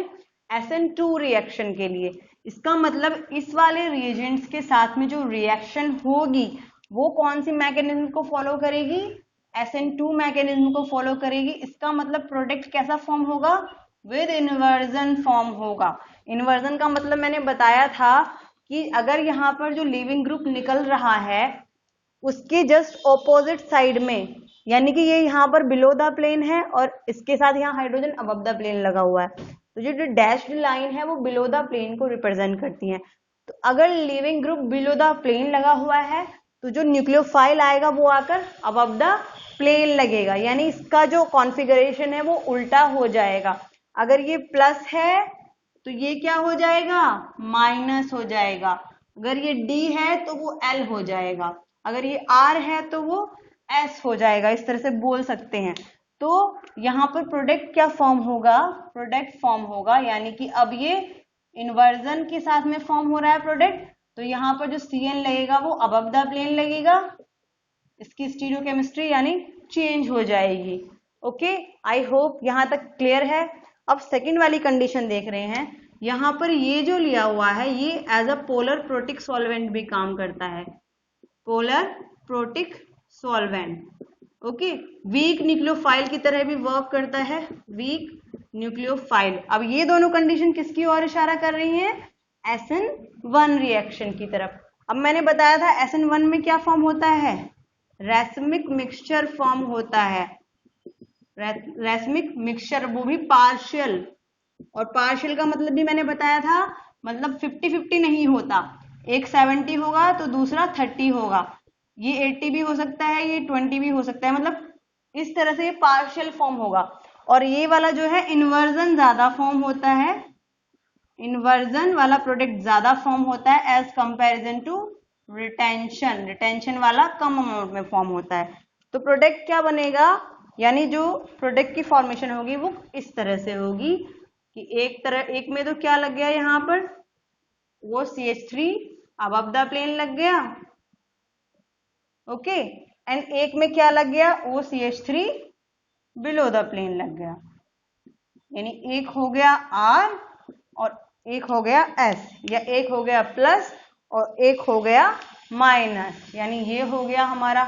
SN2 रिएक्शन के लिए। इसका मतलब इस वाले रिएजेंट्स के साथ में जो रिएक्शन होगी वो कौन सी मैकेनिज्म को फॉलो करेगी, SN2 मैकेनिज्म को फॉलो करेगी। इसका मतलब प्रोडक्ट कैसा फॉर्म होगा, विद इन्वर्जन फॉर्म होगा। इन्वर्जन का मतलब मैंने बताया था कि अगर यहाँ पर जो लिविंग ग्रुप निकल रहा है उसके जस्ट ऑपोजिट साइड में, यानी कि ये यहाँ पर बिलो द प्लेन है और इसके साथ यहाँ हाइड्रोजन अबव द प्लेन लगा हुआ है, तो जो डैश्ड लाइन है वो बिलो द प्लेन को रिप्रेजेंट करती है। तो अगर living group below the plane लगा हुआ है तो जो न्यूक्लियोफाइल आएगा वो आकर अबव द प्लेन लगेगा, यानी इसका जो कॉन्फ़िगरेशन है वो उल्टा हो जाएगा। अगर ये प्लस है तो ये क्या हो जाएगा, माइनस हो जाएगा। अगर ये D है तो वो L हो जाएगा, अगर ये R है तो वो S हो जाएगा, इस तरह से बोल सकते हैं। तो यहाँ पर प्रोडक्ट क्या फॉर्म होगा, प्रोडक्ट फॉर्म होगा, यानी कि अब ये इन्वर्जन के साथ में फॉर्म हो रहा है प्रोडक्ट, तो यहाँ पर जो CN लगेगा वो अबव द प्लेन लगेगा, इसकी स्टीरियोकेमिस्ट्री यानी चेंज हो जाएगी, ओके। आई होप यहाँ तक क्लियर है। अब सेकंड वाली कंडीशन देख रहे हैं, यहाँ पर ये जो लिया हुआ है ये as a polar protic solvent भी काम करता है, polar protic solvent, okay. Weak nucleophile की तरह भी वर्क करता है, वीक न्यूक्लियोफाइल। अब ये दोनों कंडीशन किसकी ओर इशारा कर रही हैं, SN1 रिएक्शन की तरफ। अब मैंने बताया था SN1 में क्या फॉर्म होता है, रैसमिक मिक्सचर फॉर्म होता है, रैसमिक मिक्सचर, वो भी पार्शियल। और पार्शियल का मतलब भी मैंने बताया था, मतलब 50-50 नहीं होता, एक 70 होगा तो दूसरा 30 होगा, ये 80 भी हो सकता है, ये 20 भी हो सकता है, मतलब इस तरह से ये पार्शियल फॉर्म होगा। और ये वाला जो है इन्वर्जन ज्यादा फॉर्म होता है, इन्वर्जन वाला प्रोडक्ट ज्यादा फॉर्म होता है as comparison to retention, retention वाला कम अमाउंट में फॉर्म होता है। तो प्रोडक्ट क्या बनेगा, यानी जो प्रोडक्ट की फॉर्मेशन होगी वो इस तरह से होगी कि एक में तो क्या लग गया यहाँ पर, वो CH3 अबव द प्लेन लग गया, ओके, एंड एक में क्या लग गया, वो CH3 बिलो द प्लेन लग गया, यानी एक हो गया R और एक हो गया S, या एक हो गया प्लस और एक हो गया माइनस, यानी ये हो गया हमारा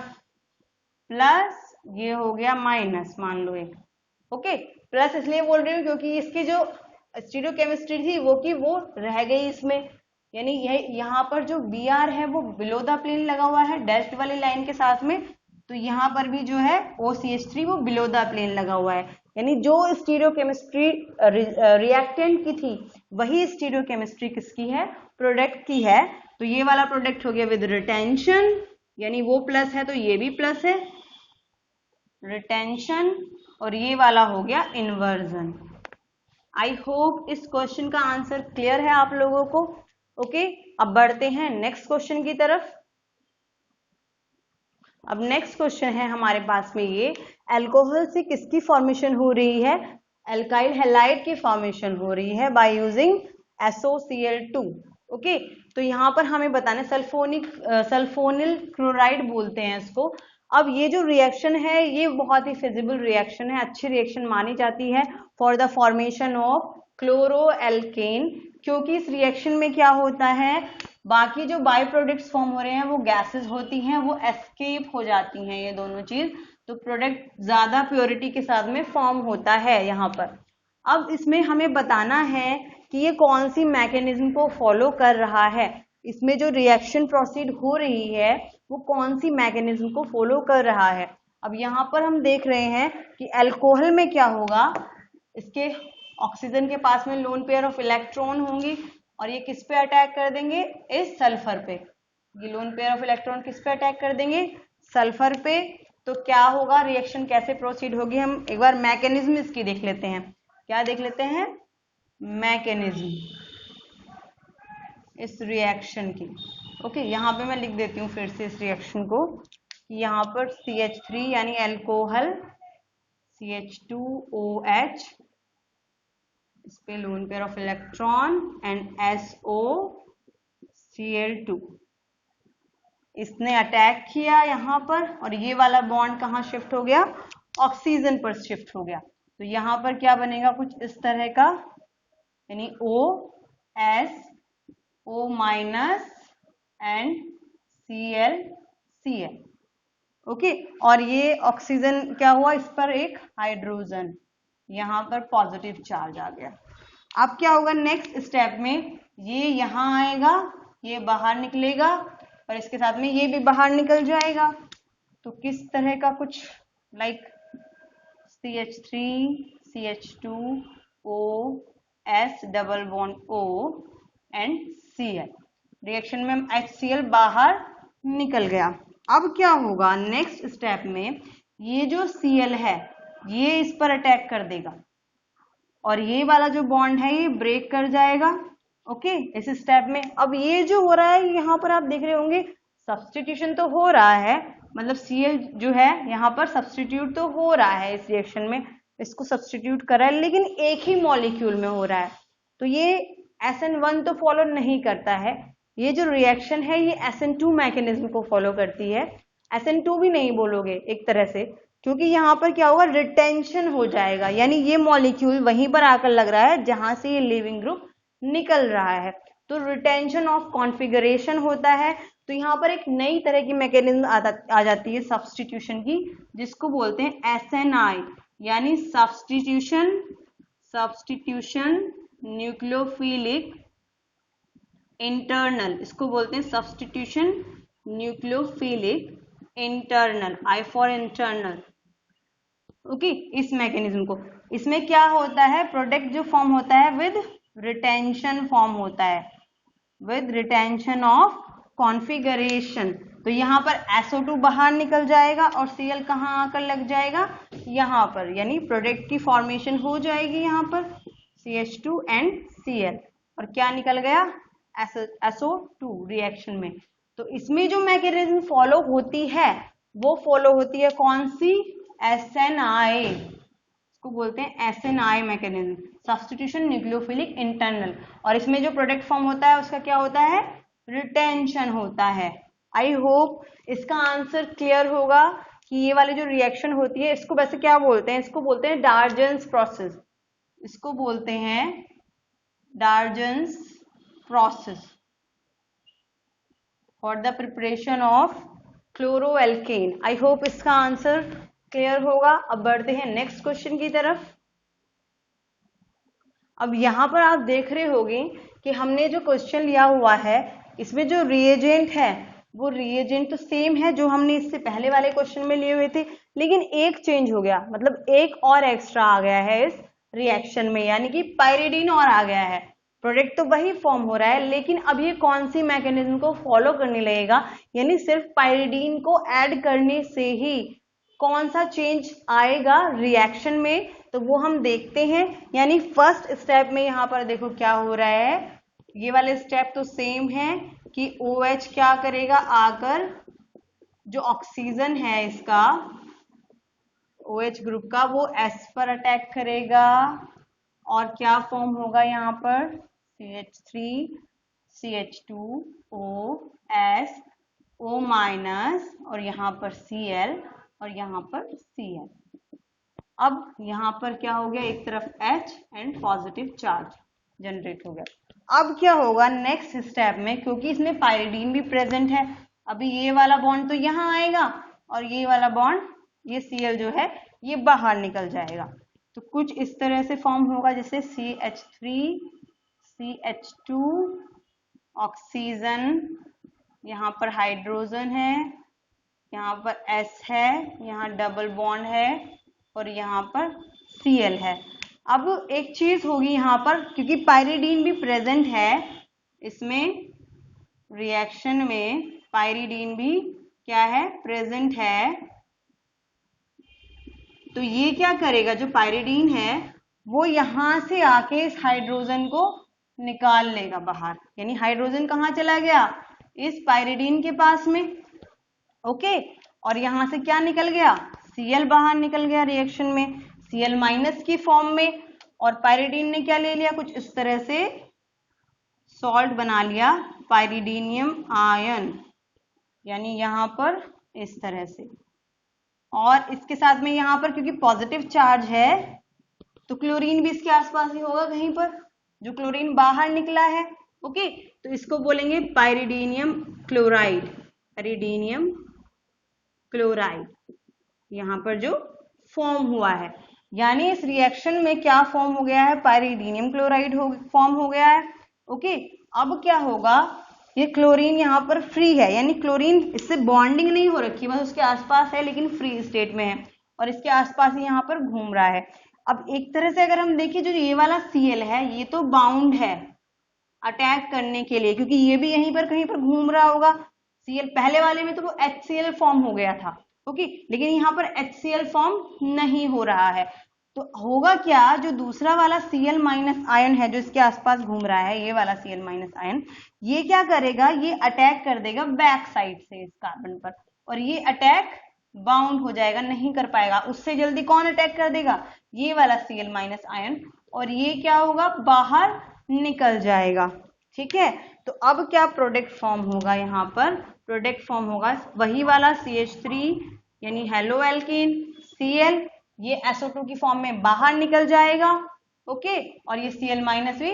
प्लस, ये हो गया माइनस, मान लो एक, ओके। प्लस इसलिए बोल रही हूँ क्योंकि इसकी जो स्टीरियोकेमिस्ट्री थी वो रह गई इसमें, यानी यह यहाँ पर जो Br है वो बिलो द प्लेन लगा हुआ है डैश्ड वाली लाइन के साथ में, तो यहाँ पर भी जो है OCH3 वो बिलो द प्लेन लगा हुआ है। यानी जो स्टीरियोकेमिस्ट्री रिएक्टेंट की थी वही स्टीरियोकेमिस्ट्री किसकी है, प्रोडक्ट की है। तो ये वाला प्रोडक्ट हो गया विद रिटेंशन, यानी वो प्लस है तो ये भी प्लस है, रिटेंशन, और ये वाला हो गया इन्वर्जन। आई होप इस क्वेश्चन का आंसर क्लियर है आप लोगों को। ओके, अब बढ़ते हैं नेक्स्ट क्वेश्चन की तरफ। अब नेक्स्ट क्वेश्चन है हमारे पास में ये, अल्कोहल से किसकी फॉर्मेशन हो रही है, अल्काइल हैलाइड की फॉर्मेशन हो रही है बाय यूजिंग SOCl2। ओके, तो यहाँ पर हमें बताना सल्फोनिल क्लोराइड बोलते हैं इसको। अब ये जो रिएक्शन है ये बहुत ही फिजिबल रिएक्शन है, अच्छी रिएक्शन मानी जाती है फॉर द फॉर्मेशन ऑफ क्लोरोएल्केन, क्योंकि इस रिएक्शन में क्या होता है, बाकी जो बाई प्रोडक्ट्स फॉर्म हो रहे हैं वो गैसेस होती हैं, वो एस्केप हो जाती हैं ये दोनों चीज, तो प्रोडक्ट ज्यादा प्योरिटी के साथ में फॉर्म होता है यहाँ पर। अब इसमें हमें बताना है कि ये कौन सी मैकेनिज्म को फॉलो कर रहा है, इसमें जो रिएक्शन प्रोसीड हो रही है वो कौन सी मैकेनिज्म को फॉलो कर रहा है। अब यहाँ पर हम देख रहे हैं कि अल्कोहल में क्या होगा, इसके ऑक्सीजन के पास में लोन पेयर ऑफ इलेक्ट्रॉन होंगी और ये किस पे अटैक कर देंगे, इस सल्फर पे। ये लोन पेयर ऑफ इलेक्ट्रॉन किस पे अटैक कर देंगे, सल्फर पे। तो क्या होगा, रिएक्शन कैसे प्रोसीड होगी, हम एक बार मैकेनिज्म इसकी देख लेते हैं। क्या देख लेते हैं, मैकेनिज्म इस रिएक्शन की। ओके, यहाँ पे मैं लिख देती हूँ फिर से इस रिएक्शन को। यहाँ पर CH3 यानी अल्कोहल, CH2OH, इस पे lone pair of electron and SOCl2, इसने अटैक किया यहाँ पर और ये वाला बॉन्ड कहाँ शिफ्ट हो गया, ऑक्सीजन पर शिफ्ट हो गया। तो यहाँ पर क्या बनेगा, कुछ इस तरह का, यानी OSO minus and ClCl। Okay, और ये ऑक्सीजन क्या हुआ, इस पर एक हाइड्रोजन, यहाँ पर पॉजिटिव चार्ज आ गया। अब क्या होगा नेक्स्ट स्टेप में, ये यहाँ आएगा, ये बाहर निकलेगा और इसके साथ में ये भी बाहर निकल जाएगा। तो किस तरह का कुछ like CH3 CH2OS double bond O and Cl, reaction में HCl बाहर निकल गया। अब क्या होगा नेक्स्ट स्टेप में, ये जो Cl है ये इस पर अटैक कर देगा और ये वाला जो बॉन्ड है ये ब्रेक कर जाएगा। ओके, इस स्टेप में अब ये जो हो रहा है यहाँ पर आप देख रहे होंगे सब्स्टिट्यूशन तो हो रहा है, मतलब Cl जो है यहाँ पर सब्स्टिट्यूट तो हो रहा है इस रिएक्शन में, इसको सब्स्टिट्यूट कर रहा है, लेकिन एक ही मॉलिक्यूल में हो रहा है। तो ये SN1 तो फॉलो नहीं करता है, ये जो रिएक्शन है ये SN2 मैकेनिज्म को फॉलो करती है। SN2 भी नहीं बोलोगे एक तरह से, क्योंकि यहाँ पर क्या होगा, रिटेंशन हो जाएगा, यानी ये मॉलिक्यूल वहीं पर आकर लग रहा है जहां से ये लिविंग ग्रुप निकल रहा है, तो रिटेंशन ऑफ कॉन्फ़िगरेशन होता है। तो यहाँ पर एक नई तरह की मैकेनिज्म आ जाती है सब्स्टिट्यूशन की, जिसको बोलते हैं SNI, यानी सब्स्टिट्यूशन न्यूक्लियोफिलिक इंटरनल, इसको बोलते हैं substitution nucleophilic internal, I for internal. Okay, इस मैकेनिज्म को, इसमें क्या होता है, प्रोडक्ट जो फॉर्म होता है विद रिटेंशन फॉर्म होता है, विद रिटेंशन ऑफ कॉन्फ़िगरेशन। तो यहाँ पर SO2 बाहर निकल जाएगा और Cl कहाँ आकर लग जाएगा, यहाँ पर, यानी प्रोडक्ट की फॉर्मेशन हो जाएगी यहाँ पर CH2 एंड Cl, और क्या निकल गया, SO2 रिएक्शन में। तो इसमें जो मैकेनिज्म फॉलो होती है वो फॉलो होती है कौन सी, SNI, इसको बोलते हैं SNI mechanism, substitution nucleophilic internal. और इसमें जो प्रोडक्ट फॉर्म होता है उसका क्या होता है, रिटेंशन होता है। आई होप इसका आंसर क्लियर होगा कि ये वाली जो रिएक्शन होती है इसको वैसे क्या बोलते हैं, इसको बोलते हैं डार्जन्स प्रोसेस, इसको बोलते हैं Darzens process for the preparation of chloroalkane. I hope इसका आंसर क्लियर होगा। अब बढ़ते हैं नेक्स्ट क्वेश्चन की तरफ। अब यहाँ पर आप देख रहे होंगे कि हमने जो क्वेश्चन लिया हुआ है इसमें जो रिएजेंट है वो रिएजेंट तो सेम है जो हमने इससे पहले वाले क्वेश्चन में लिए हुए थे, लेकिन एक चेंज हो गया, मतलब एक और एक्स्ट्रा आ गया है इस रिएक्शन में, यानी कि पाइरिडीन और आ गया है। प्रोडक्ट तो वही फॉर्म हो रहा है, लेकिन अब ये कौन सी मैकेनिज्म को फॉलो करने लगेगा, यानी सिर्फ पाइरिडीन को ऐड करने से ही कौन सा चेंज आएगा रिएक्शन में, तो वो हम देखते हैं। यानी फर्स्ट स्टेप में यहाँ पर देखो क्या हो रहा है, ये वाले स्टेप तो सेम है कि OH क्या करेगा, आकर जो ऑक्सीजन है इसका OH ग्रुप का वो S पर अटैक करेगा और क्या फॉर्म होगा यहाँ पर CH3 CH2O S O- और यहाँ पर Cl और यहाँ पर Cl। अब यहाँ पर क्या हो गया, एक तरफ H and positive charge generate हो गया। अब क्या होगा नेक्स्ट स्टेप में, क्योंकि इसमें पाइरिडीन भी प्रेजेंट है, अभी ये वाला बॉन्ड तो यहाँ आएगा और ये वाला बॉन्ड ये Cl जो है ये बाहर निकल जाएगा। तो कुछ इस तरह से फॉर्म होगा जैसे CH3 CH2 ऑक्सीजन, यहाँ पर हाइड्रोजन है, यहाँ पर S है, यहाँ डबल बॉन्ड है और यहाँ पर Cl है। अब एक चीज होगी यहाँ पर, क्योंकि पाइरिडीन भी प्रेजेंट है इसमें रिएक्शन में, पाइरिडीन भी क्या है प्रेजेंट है, तो ये क्या करेगा, जो पाइरिडीन है वो यहां से आके इस हाइड्रोजन को निकाल लेगा बाहर, यानी हाइड्रोजन कहाँ चला गया, इस पाइरिडीन के पास में, ओके। और यहां से क्या निकल गया, Cl बाहर निकल गया रिएक्शन में Cl- की फॉर्म में, और पाइरिडीन ने क्या ले लिया, कुछ इस तरह से सॉल्ट बना लिया पाइरिडीनियम आयन, यानी यहां पर इस तरह से। और इसके साथ में यहाँ पर क्योंकि पॉजिटिव चार्ज है तो क्लोरीन भी इसके आसपास ही होगा कहीं पर, जो क्लोरीन बाहर निकला है, ओके। तो इसको बोलेंगे पाइरिडीनियम क्लोराइड, पाइरिडीनियम क्लोराइड यहाँ पर जो फॉर्म हुआ है, यानी इस रिएक्शन में क्या फॉर्म हो गया है, पाइरिडीनियम क्लोराइड फॉर्म हो गया है, ओके। अब क्या होगा, ये क्लोरीन यहाँ पर फ्री है, यानी क्लोरीन इससे बॉन्डिंग नहीं हो रखी, बस उसके आसपास है लेकिन फ्री स्टेट में है और इसके आसपास ही यहाँ पर घूम रहा है। अब एक तरह से अगर हम देखें, जो ये वाला Cl है ये तो बाउंड है अटैक करने के लिए, क्योंकि ये भी यहीं पर कहीं पर घूम रहा होगा। Cl पहले वाले में तो वो HCl फॉर्म हो गया था, ओके, लेकिन यहाँ पर HCl फॉर्म नहीं हो रहा है। तो होगा क्या, जो दूसरा वाला Cl- आयन है जो इसके आसपास घूम रहा है, ये वाला Cl- आयन, ये क्या करेगा, ये अटैक कर देगा बैक साइड से इस कार्बन पर, और ये अटैक बाउंड हो जाएगा, नहीं कर पाएगा। उससे जल्दी कौन अटैक कर देगा, ये वाला Cl- आयन, और ये क्या होगा, बाहर निकल जाएगा, ठीक है। तो अब क्या प्रोडक्ट फॉर्म होगा, यहाँ पर प्रोडक्ट फॉर्म होगा वही वाला CH3 यानी हेलो एल्केन, Cl, ये SO2 की फॉर्म में बाहर निकल जाएगा, ओके, और ये Cl- भी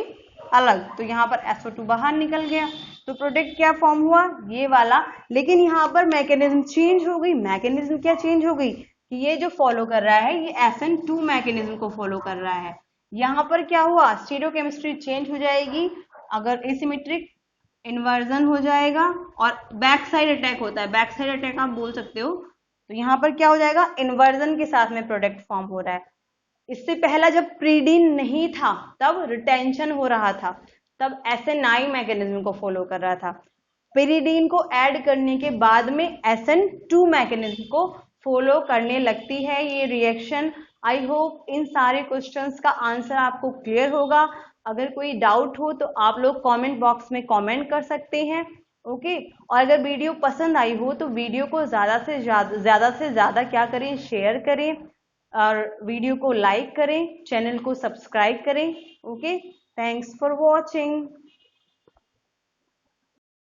अलग, तो यहाँ पर SO2 बाहर निकल गया, तो प्रोडक्ट क्या फॉर्म हुआ, ये वाला। लेकिन यहाँ पर मैकेनिज्म चेंज हो गई, मैकेनिज्म क्या चेंज हो गई कि ये जो फॉलो कर रहा है ये SN2 मैकेनिज्म को फॉलो कर रहा है। यहाँ पर क्या हुआ, स्टीरियोकेमिस्ट्री चेंज हो जाएगी, अगर एसिमेट्रिक इन्वर्जन हो जाएगा और बैक साइड अटैक होता है, बैक साइड अटैक आप बोल सकते हो, तो यहाँ पर क्या हो जाएगा, इन्वर्जन के साथ में प्रोडक्ट फॉर्म हो रहा है। इससे पहला जब प्रीडीन नहीं था तब रिटेंशन हो रहा था, तब SNI मैकेनिज्म को फॉलो कर रहा था। पेरिडीन को ऐड करने के बाद में SN2 मैकेनिज्म को फॉलो करने लगती है ये रिएक्शन। आई होप इन सारे क्वेश्चंस का आंसर आपको क्लियर होगा। अगर कोई डाउट हो तो आप लोग कमेंट बॉक्स में कमेंट कर सकते हैं, ओके। और अगर वीडियो पसंद आई हो तो वीडियो को ज़्यादा से ज़्यादा क्या करें, शेयर करें और वीडियो को लाइक करें, चैनल को सब्सक्राइब करें, ओके। Thanks for watching.